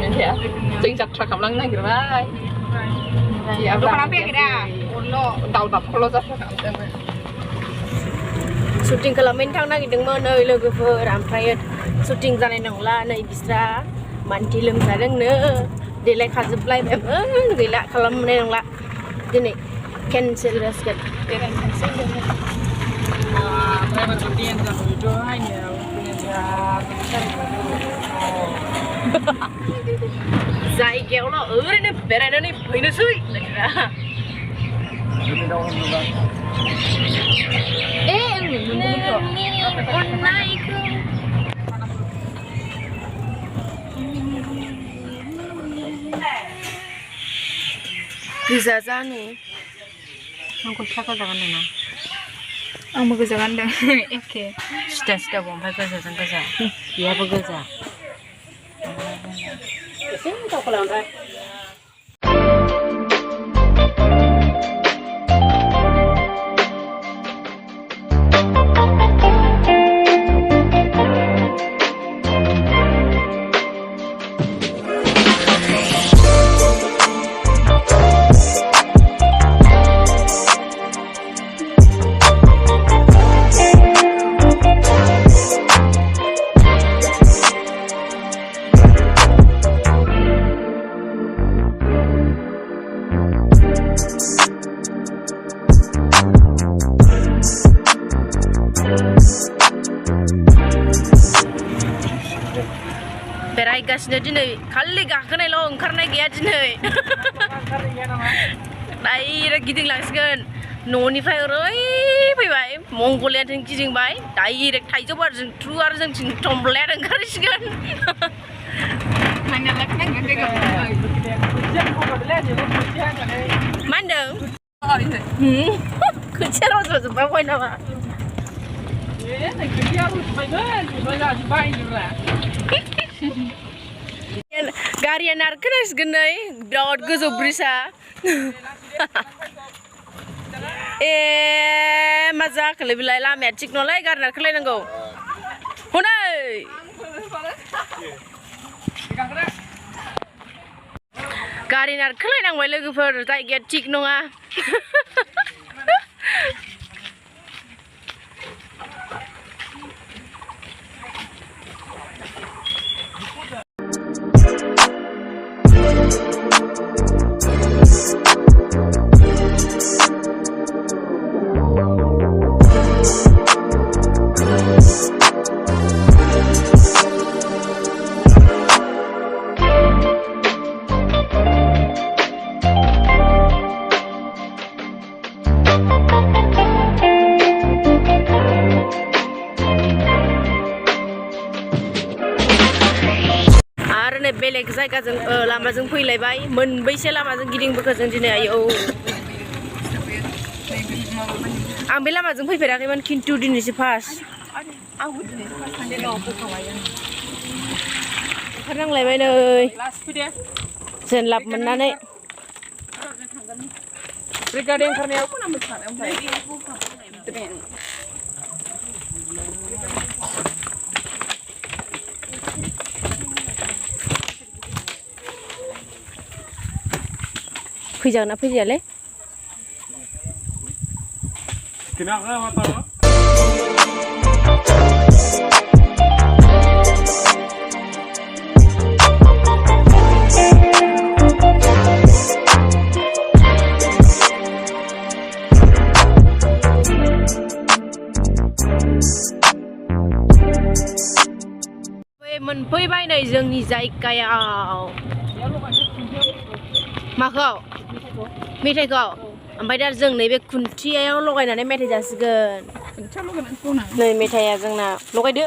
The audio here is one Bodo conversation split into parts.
ya जों जात्रा खालामलांनो नागिरबाय दख'ना फैयाखै दा दावदाबखौल' जात्रा खालामदोंमोन शुटिं खालामनो थांनो नागिरदोंमोन नै लोगोफोर ओमफ्राय शुटिं जानाय नंला नै बिस्रा मानथि लोमजादोंनो देलायखाजोबलायबायमोन गैला खालामनाय नंला दिनै केनसेल जासिगोन जायगायावल' ओरैनो बेरायनानै फैनोसै गोजा जानो आंखौ साखा जागोन नोंना आंबो गोजा गानदों एखे सिदा सिदा ओमफ्राय गोजाजों गोजा बेयाबो गोजा एसे दावखोलांबाय बेरायगासिनो दिनै खालि गाखोनायल' ओंखारनाय गैया दिनै डाइरेक्ट गिदिंलांसिगोन न'निफ्राय ओरै फैबाय मंगलियाजों गिदिंबाय डाइरेक्ट थाइजौ बारजों थ्रु आरो जोंथिं टम्बलाया ओंखारसिगोन मा होनदों खोथिया रज'जोब्बाय नामा गारिया नारखोनांसिगोन नै बिराद गोजौ ब्रिजआ ए मा जाखोलै बेलाय लामाया थिग नङालै गारि नारखोलायनांगौ हनै गारि नारखोलायनांबाय लोगोफोर जायगाया थिग नङा बेलेग जायगाजों लामाजों फैलायबाय मोनबैसे लामाजों गिदिंबोखो जों दिनै आयौ आं बे लामाजों फैफेराखैमोन खिन्थु दिनैसो फार्स्ट ओंखारनांलायबाय नै जेनलाब मोननानै फैजागोन ना फैजायालै मोनफैबाय नै जोंनि जायगायाव माखौ मेथाइखौ ओमफ्राय दा जों नैबे खुन्थियायाव लगायनानै मेथाइ जासिगोन नै मेथाइया जोंना लगायदो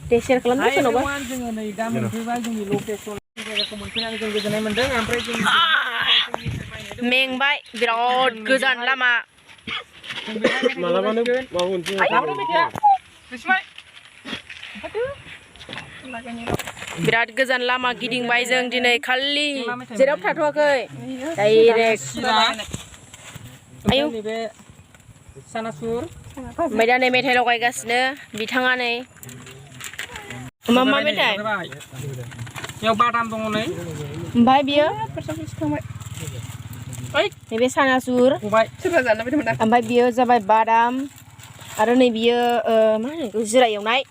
दे शेयार खालामदो सोरनावबा जोङो नै दा मोनफैबाय जोंनि लकेसन जायगाखौ मोनफैनानै जों गोजोननाय मोन्दों ओमफ्राय जों मेंबाय बिराद गोजान लामा मालाबानो माबा मोनसे बिराद गोजान लामा गिदिंबाय जों दिनै खालि जेराव थाथ'वाखै डाइरेक्ट आयौ ओमफ्राय दा नै मेथाइ लगायगासिनो बिथाङा नै मा मा मेथाइ याव बादाम दङ नै ओमफ्राय बियो नैबे सानासुर ओमफ्राय बियो जाबाय बादाम आरो नै बियो मा होनो बेखौ जिरा एवनाय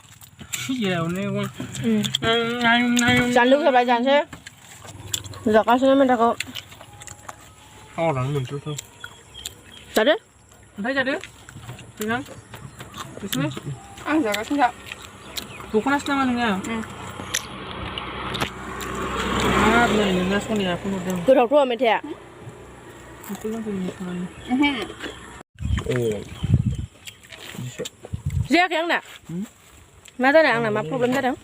जानो लुगैबाय जानोसै जागासिनो मेथाइखौ जादो ओमफ्राय जादो बिथां बिसोर आं जागासिनो दख'नासो नामा नोंनिया नै नोंना सनिया फन हरदों गोथावथ' मेथाइआ जायाखै आंना मा जादों आंना मा प्रब्लेम जादों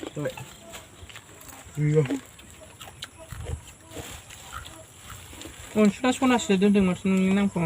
नोंसोरना सनासो दोनदोंमोन नोंनि नामखौ